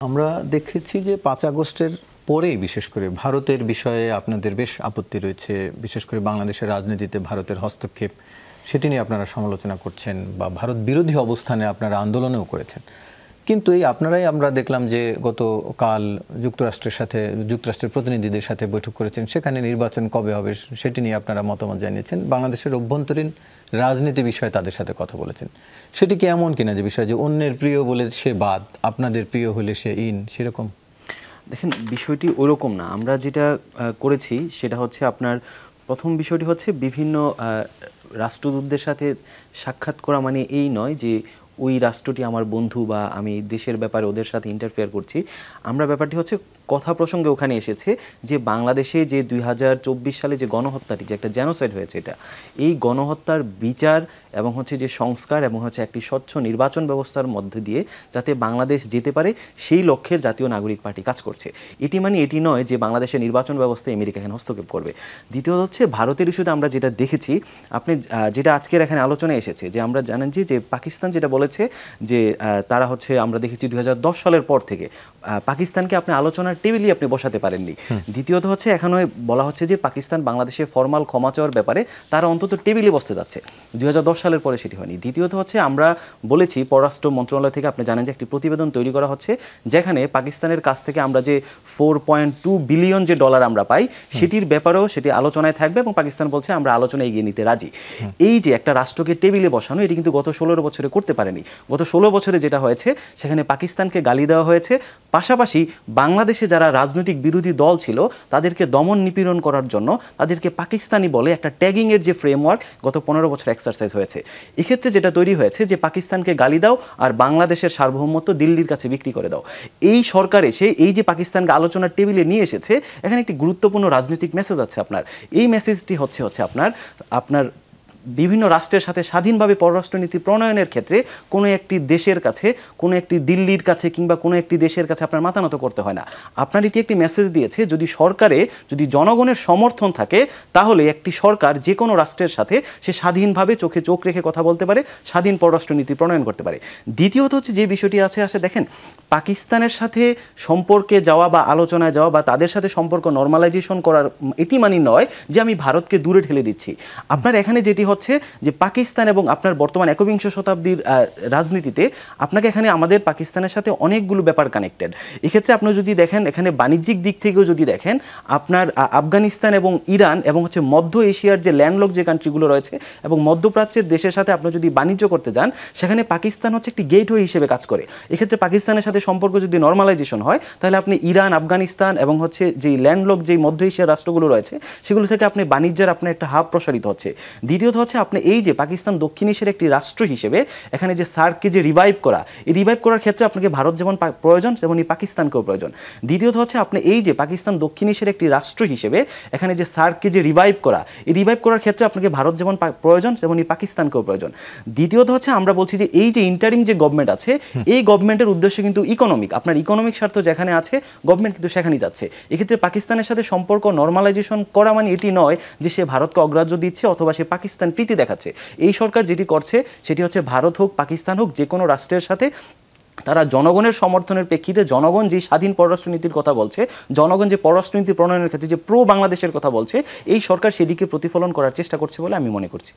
আমরা দেখেছি যে ৫ আগস্টের পরেই বিশেষ করে ভারতের বিষয়ে আপনাদের বেশ আপত্তি রয়েছে, বিশেষ করে বাংলাদেশের রাজনীতিতে ভারতের হস্তক্ষেপ সেটি নিয়ে আপনারা সমালোচনা করছেন বা ভারত বিরোধী অবস্থানে আপনারা আন্দোলনেও করেছেন। কিন্তু এই আপনারাই আমরা দেখলাম যে গতকাল যুক্তরাষ্ট্রের প্রতিনিধিদের সাথে বৈঠক করেছেন, সেখানে নির্বাচন কবে হবে সেটি নিয়ে আপনারা মতামত জানিয়েছেন, বাংলাদেশের অভ্যন্তরীণ রাজনীতি বিষয়ে তাদের সাথে কথা বলেছেন। সেটি কি এমন কিনা যে বিষয় যে অন্যের প্রিয় বলে সে বাদ, আপনাদের প্রিয় হলে সে ইন, সেরকম? দেখেন, বিষয়টি ওইরকম না। আমরা যেটা করেছি সেটা হচ্ছে আপনার প্রথম বিষয়টি হচ্ছে বিভিন্ন রাষ্ট্রদূতদের সাথে সাক্ষাৎ করা মানে এই নয় যে ওই রাষ্ট্রটি আমার বন্ধু বা আমি দেশের ব্যাপারে ওদের সাথে ইন্টারফেয়ার করছি। আমরা ব্যাপারটি হচ্ছে কথা প্রসঙ্গে ওখানে এসেছে যে বাংলাদেশে যে ২০২৪ সালে যে গণহত্যাটি, যে একটা জেনোসাইড হয়েছে, এই গণহত্যার বিচার এবং হচ্ছে যে সংস্কার এবং হচ্ছে একটি স্বচ্ছ নির্বাচন ব্যবস্থার মধ্যে দিয়ে যাতে বাংলাদেশ যেতে পারে সেই লক্ষ্যের জাতীয় নাগরিক পার্টি কাজ করছে। এটি নয় যে বাংলাদেশের নির্বাচন ব্যবস্থায় আমেরিকা এখানে হস্তক্ষেপ করবে। দ্বিতীয়ত হচ্ছে ভারতের ইস্যুতে আমরা যেটা দেখেছি, আপনি যেটা আজকের এখানে আলোচনায় এসেছে, যে আমরা জানেন যে পাকিস্তান যেটা বলেছে যে তারা হচ্ছে, আমরা দেখেছি ২০১০ সালের পর থেকে পাকিস্তানকে আপনি আলোচনার টেবিলই আপনি বসাতে পারেননি। দ্বিতীয়ত হচ্ছে এখানে বলা হচ্ছে যে পাকিস্তান বাংলাদেশে ফরমাল ক্ষমা চাওয়ার ব্যাপারে তারা অন্তত টেবিলে বসতে যাচ্ছে। ২০১০ সালের পরে সেটি হয়নি। দ্বিতীয়ত হচ্ছে আমরা বলেছি পররাষ্ট্র মন্ত্রণালয় থেকে, আপনি জানেন যে একটি প্রতিবেদন তৈরি করা হচ্ছে যেখানে পাকিস্তানের কাছ থেকে আমরা যে 4.2 বিলিয়ন যে ডলার আমরা পাই সেটির ব্যাপারেও সেটি আলোচনায় থাকবে এবং পাকিস্তান বলছে আমরা আলোচনায় এগিয়ে নিতে রাজি। এই যে একটা রাষ্ট্রকে টেবিলে বসানো, এটি কিন্তু গত ১৬ বছরে করতে পারেনি। গত ১৬ বছরে যেটা হয়েছে সেখানে পাকিস্তানকে গালি দেওয়া হয়েছে, পাশাপাশি বাংলাদেশে যারা রাজনৈতিক বিরোধী দল ছিল তাদেরকে দমন নিপীড়ন করার জন্য তাদেরকে পাকিস্তানি বলে একটা ট্যাগিংয়ের যে ফ্রেমওয়ার্ক গত ১৫ বছর এক্সারসাইজ হয়েছে। এক্ষেত্রে যেটা তৈরি হয়েছে যে পাকিস্তানকে গালি দাও আর বাংলাদেশের সার্বভৌমত্ব দিল্লির কাছে বিক্রি করে দাও। এই সরকার এসে এই যে পাকিস্তানকে আলোচনার টেবিলে নিয়ে এসেছে, এখানে একটি গুরুত্বপূর্ণ রাজনৈতিক মেসেজ আছে আপনার। এই মেসেজটি হচ্ছে আপনার বিভিন্ন রাষ্ট্রের সাথে স্বাধীনভাবে পররাষ্ট্রনীতি প্রণয়নের ক্ষেত্রে কোনো একটি দেশের কাছে, কোনো একটি দিল্লির কাছে কিংবা কোনো একটি দেশের কাছে আপনার মাথা নত করতে হয় না। আপনার এটি একটি মেসেজ দিয়েছে, যদি জনগণের সমর্থন থাকে তাহলে একটি সরকার যে কোনো রাষ্ট্রের সাথে সে স্বাধীনভাবে চোখে চোখ রেখে কথা বলতে পারে, স্বাধীন পররাষ্ট্রনীতি প্রণয়ন করতে পারে। দ্বিতীয়ত হচ্ছে যে বিষয়টি আছে দেখেন, পাকিস্তানের সাথে সম্পর্কে যাওয়া বা আলোচনায় যাওয়া বা তাদের সাথে সম্পর্ক নর্মালাইজেশন করার এটি মানে নয় যে আমি ভারতকে দূরে ঠেলে দিচ্ছি। আপনার এখানে যেটি হচ্ছে যে পাকিস্তান এবং আপনার বর্তমান একবিংশ শতাব্দীর রাজনীতিতে আপনাকে এখানে আমাদের পাকিস্তানের সাথে অনেকগুলো ব্যাপার কানেক্টেড। এক্ষেত্রে আপনি যদি দেখেন, এখানে বাণিজ্যিক দিক থেকেও যদি দেখেন, আপনার আফগানিস্তান এবং ইরান এবং হচ্ছে মধ্য এশিয়ার যে ল্যান্ডলক যে কান্ট্রিগুলো রয়েছে এবং মধ্যপ্রাচ্যের দেশের সাথে আপনি যদি বাণিজ্য করতে যান, সেখানে পাকিস্তান হচ্ছে একটি গেটওয়ে হিসেবে কাজ করে। এক্ষেত্রে পাকিস্তানের সাথে সম্পর্ক যদি নর্মালাইজেশন হয় তাহলে আপনি ইরান, আফগানিস্তান এবং হচ্ছে যে ল্যান্ডলক যেই মধ্য এশিয়ার রাষ্ট্রগুলো রয়েছে সেগুলো থেকে আপনি বাণিজ্যের আপনার একটা হাব প্রসারিত হচ্ছে। দ্বিতীয়ত হচ্ছে আপনি এই যে পাকিস্তান দক্ষিণ এশিয়ার একটি রাষ্ট্র হিসেবে এখানে যে সার্ককে যে রিভাইভ করার ক্ষেত্রে আপনাকে ভারত যেমন প্রয়োজন তেমনই পাকিস্তানকেও প্রয়োজন। দ্বিতীয়ত হচ্ছে আপনি এই যে পাকিস্তান দক্ষিণ এশিয়ার একটি রাষ্ট্র হিসেবে এখানে যে সার্ককে যে রিভাইভ করার ক্ষেত্রে আপনাকে ভারত যেমন প্রয়োজন তেমনই পাকিস্তানকেও প্রয়োজন। দ্বিতীয়ত হচ্ছে আমরা বলছি যে এই যে ইন্টারিম যে গভর্নমেন্ট আছে, এই গভর্নমেন্টের উদ্দেশ্য কিন্তু ইকোনমিক, আপনার ইকোনমিক স্বার্থ যেখানে আছে গভর্নমেন্ট কিন্তু সেখানেই যাচ্ছে। এক্ষেত্রে পাকিস্তানের সাথে সম্পর্ক নর্মালাইজেশন করা মানে এটি নয় যে সে ভারতকে অগ্রাহ্য দিচ্ছে অথবা সে পাকিস্তান প্রীতি দেখাচ্ছে। এই সরকার যেটি করছে সেটি হচ্ছে ভারত হোক পাকিস্তান হোক যে কোনো রাষ্ট্রের সাথে তারা জনগণের সমর্থনের প্রেক্ষিতে, জনগণ যে স্বাধীন পররাষ্ট্রনীতির কথা বলছে, জনগণ যে পররাষ্ট্রনীতি প্রণয়নের ক্ষেত্রে যে প্রো বাংলাদেশের কথা বলছে, এই সরকার সেদিকে প্রতিফলন করার চেষ্টা করছে বলে আমি মনে করছি।